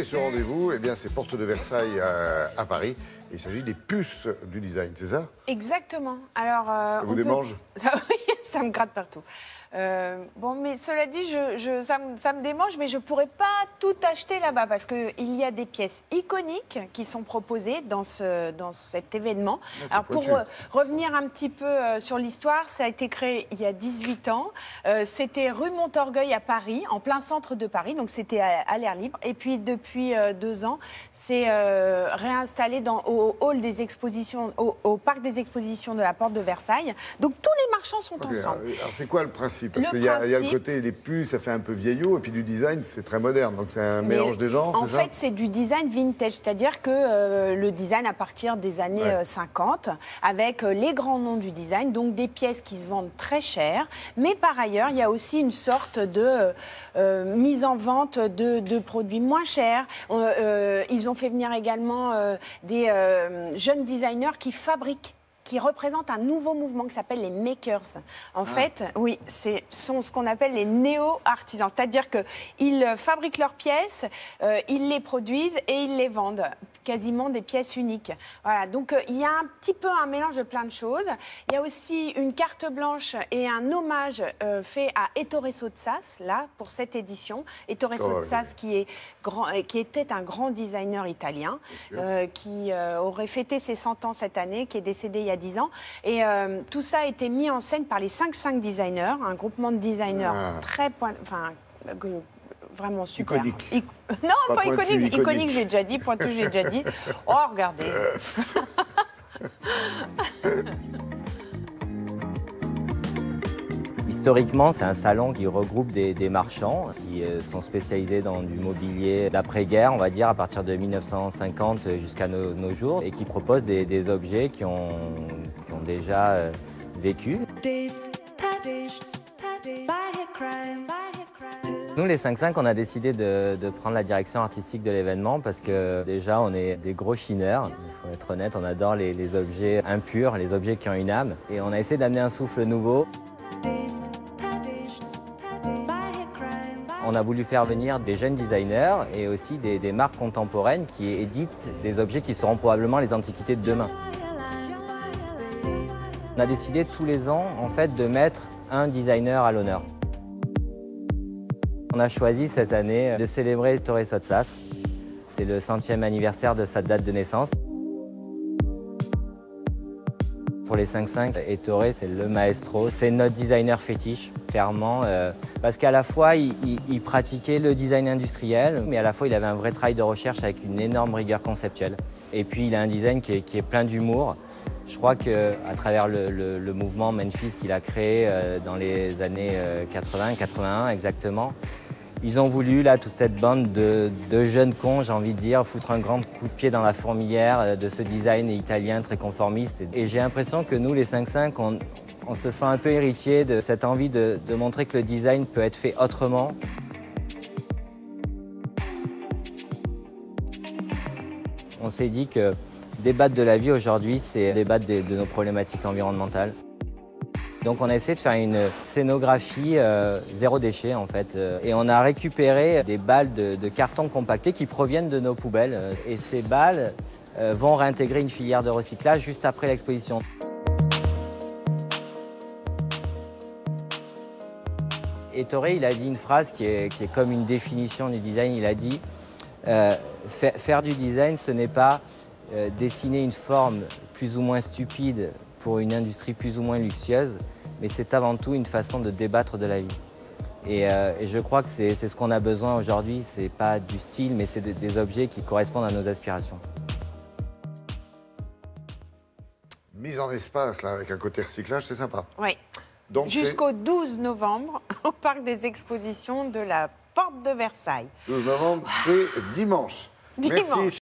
ce rendez-vous, eh bien, c'est Porte de Versailles à Paris. Et il s'agit des puces du design, c'est ça? Exactement. Alors, ça vous démange? Oui, ça me gratte partout. Bon, mais cela dit, ça me démange, mais je ne pourrais pas tout acheter là-bas parce qu'il y a des pièces iconiques qui sont proposées dans cet événement. Alors, pour revenir un petit peu sur l'histoire, ça a été créé il y a 18 ans. C'était rue Montorgueil à Paris, en plein centre de Paris, donc c'était à l'air libre. Et puis, depuis 2 ans, c'est réinstallé au hall des expositions, au parc des expositions de la Porte de Versailles. Donc, tous les marchands sont ensemble. Alors, c'est quoi le principe? Parce qu'il y a le côté, les puces, ça fait un peu vieillot, et puis du design, c'est très moderne. Donc c'est un mélange des genres, c'est ça? En fait, c'est du design vintage, c'est-à-dire que le design à partir des années 50, avec les grands noms du design, donc des pièces qui se vendent très cher. Mais par ailleurs, il y a aussi une sorte de mise en vente de produits moins chers. Ils ont fait venir également des jeunes designers qui fabriquent, qui représentent un nouveau mouvement qui s'appelle les makers. En fait, oui, sont ce qu'on appelle les néo-artisans. C'est-à-dire qu'ils fabriquent leurs pièces, ils les produisent et ils les vendent. Quasiment des pièces uniques. Voilà, donc il y a un petit peu un mélange de plein de choses. Il y a aussi une carte blanche et un hommage fait à Ettore Sottsass, là, pour cette édition. Ettore Sottsass, qui était un grand designer italien, qui aurait fêté ses 100 ans cette année, qui est décédé il y a 10 ans. Et tout ça a été mis en scène par les 5 designers, un groupement de designers très vraiment super. Iconique. Non, pas iconique. Iconique, j'ai déjà dit. Pointu, j'ai déjà dit. Oh, regardez. Historiquement, c'est un salon qui regroupe des marchands qui sont spécialisés dans du mobilier d'après-guerre, on va dire, à partir de 1950 jusqu'à nos jours, et qui proposent des objets qui ont déjà vécu. Nous, les 5-5, on a décidé de prendre la direction artistique de l'événement parce que déjà, on est des gros chineurs. Il faut être honnête, on adore les objets impurs, les objets qui ont une âme. Et on a essayé d'amener un souffle nouveau. On a voulu faire venir des jeunes designers et aussi des marques contemporaines qui éditent des objets qui seront probablement les antiquités de demain. On a décidé tous les ans, en fait, de mettre un designer à l'honneur. On a choisi cette année de célébrer Ettore Sottsass. C'est le 100e anniversaire de sa date de naissance. Pour les 5-5, Ettore, c'est le maestro, c'est notre designer fétiche, clairement, parce qu'à la fois, il pratiquait le design industriel, mais à la fois, il avait un vrai travail de recherche avec une énorme rigueur conceptuelle. Et puis, il a un design qui est plein d'humour. Je crois qu'à travers le mouvement Memphis qu'il a créé dans les années 80-81 exactement, ils ont voulu, là, toute cette bande de jeunes cons, j'ai envie de dire, foutre un grand coup de pied dans la fourmilière de ce design italien très conformiste. Et j'ai l'impression que nous, les 5-5, on se sent un peu héritiers de cette envie de montrer que le design peut être fait autrement. On s'est dit que débattre de la vie aujourd'hui, c'est débattre de nos problématiques environnementales. Donc on a essayé de faire une scénographie zéro déchet en fait. Et on a récupéré des balles de carton compacté qui proviennent de nos poubelles. Et ces balles vont réintégrer une filière de recyclage juste après l'exposition. Ettore, il a dit une phrase qui est comme une définition du design. Il a dit faire du design, ce n'est pas dessiner une forme plus ou moins stupide pour une industrie plus ou moins luxueuse, mais c'est avant tout une façon de débattre de la vie. Et je crois que c'est ce qu'on a besoin aujourd'hui. C'est pas du style, mais c'est des objets qui correspondent à nos aspirations. Mise en espace, là, avec un côté recyclage, c'est sympa. Oui. Jusqu'au 12 novembre, au parc des expositions de la Porte de Versailles. 12 novembre, c'est dimanche. Merci.